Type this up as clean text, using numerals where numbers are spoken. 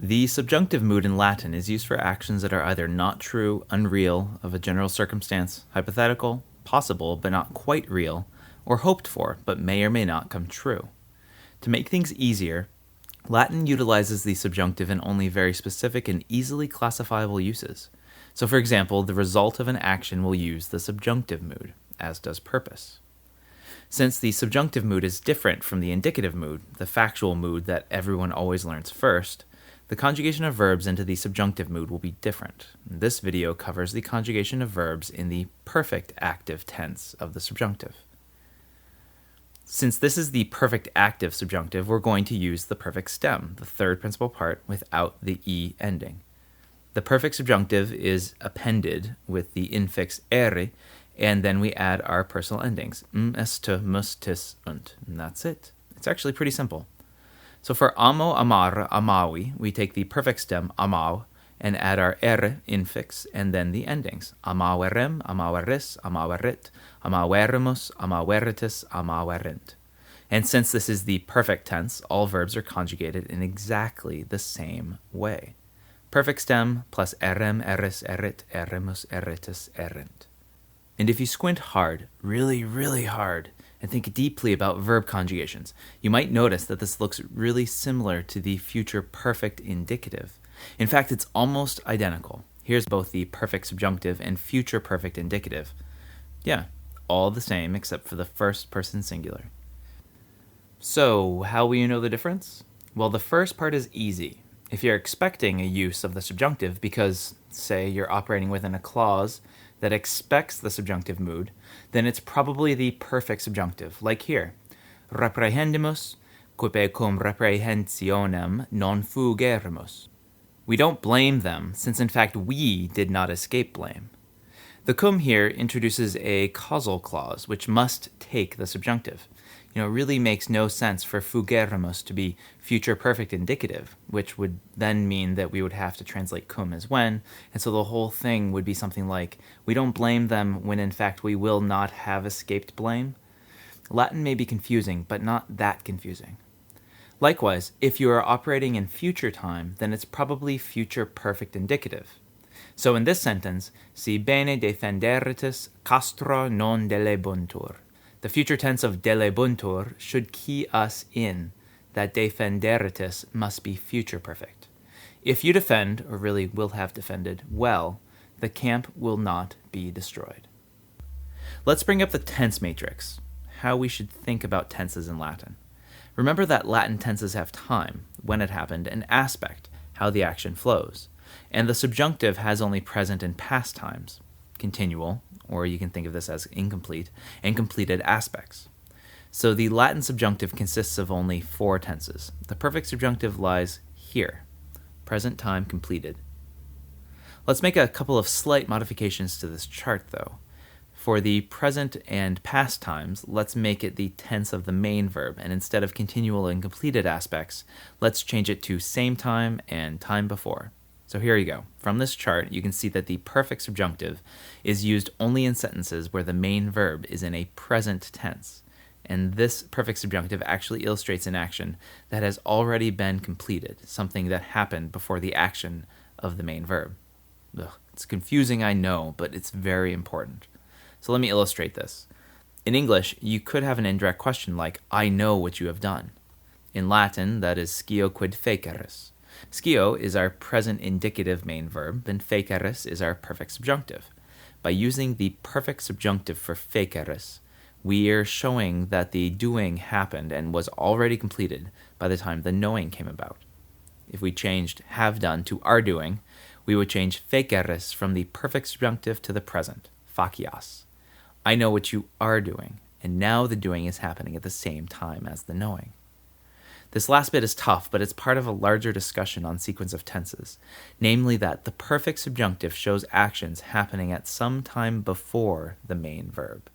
The subjunctive mood in Latin is used for actions that are either not true, unreal, of a general circumstance, hypothetical, possible but not quite real, or hoped for but may or may not come true. To make things easier, Latin utilizes the subjunctive in only very specific and easily classifiable uses. So for example, the result of an action will use the subjunctive mood, as does purpose. Since the subjunctive mood is different from the indicative mood, the factual mood that everyone always learns first, the conjugation of verbs into the subjunctive mood will be different. This video covers the conjugation of verbs in the perfect active tense of the subjunctive. Since this is the perfect active subjunctive, we're going to use the perfect stem, the third principal part, without the e ending. The perfect subjunctive is appended with the infix ere, and then we add our personal endings, est, mus, tis, und, and that's it. It's actually pretty simple. So for amo, amar, amawi, we take the perfect stem, amau, and add our ere infix, and then the endings, amawerem, amaweris, amawerit, amawerimus, amaweritis, amawerint. And since this is the perfect tense, all verbs are conjugated in exactly the same way. Perfect stem plus erem, eris, erit, eremus, eritus, erint. And if you squint hard, really, really hard, and think deeply about verb conjugations, you might notice that this looks really similar to the future perfect indicative. In fact, it's almost identical. Here's both the perfect subjunctive and future perfect indicative. Yeah, all the same except for the first person singular. So, how will you know the difference? Well, the first part is easy. If you're expecting a use of the subjunctive because, say, you're operating within a clause that expects the subjunctive mood, then it's probably the perfect subjunctive, like here. Reprehendimus, quipe cum reprehensionem non fugerimus. We don't blame them, since in fact we did not escape blame. The cum here introduces a causal clause, which must take the subjunctive. It really makes no sense for fugerimus to be future perfect indicative, which would then mean that we would have to translate cum as when, and so the whole thing would be something like, we don't blame them when in fact we will not have escaped blame. Latin may be confusing, but not that confusing. Likewise, if you are operating in future time, then it's probably future perfect indicative. So in this sentence, si bene defenderitis castra non delebuntur. The future tense of delebuntur should key us in that defenderitis must be future perfect. If you defend, or really will have defended, well, the camp will not be destroyed. Let's bring up the tense matrix, how we should think about tenses in Latin. Remember that Latin tenses have time, when it happened, and aspect, how the action flows. And the subjunctive has only present and past times, continual, or you can think of this as incomplete, and completed aspects. So the Latin subjunctive consists of only 4 tenses. The perfect subjunctive lies here, present time completed. Let's make a couple of slight modifications to this chart, though. For the present and past times, let's make it the tense of the main verb, and instead of continual and completed aspects, let's change it to same time and time before. So here you go. From this chart, you can see that the perfect subjunctive is used only in sentences where the main verb is in a present tense. And this perfect subjunctive actually illustrates an action that has already been completed, something that happened before the action of the main verb. It's confusing, I know, but it's very important. So let me illustrate this. In English, you could have an indirect question like, I know what you have done. In Latin, that is scio quid feceris. Scio is our present indicative main verb, and feceris is our perfect subjunctive. By using the perfect subjunctive for feceris, we are showing that the doing happened and was already completed by the time the knowing came about. If we changed have done to are doing, we would change feceris from the perfect subjunctive to the present, facias. I know what you are doing, and now the doing is happening at the same time as the knowing. This last bit is tough, but it's part of a larger discussion on sequence of tenses, namely that the perfect subjunctive shows actions happening at some time before the main verb.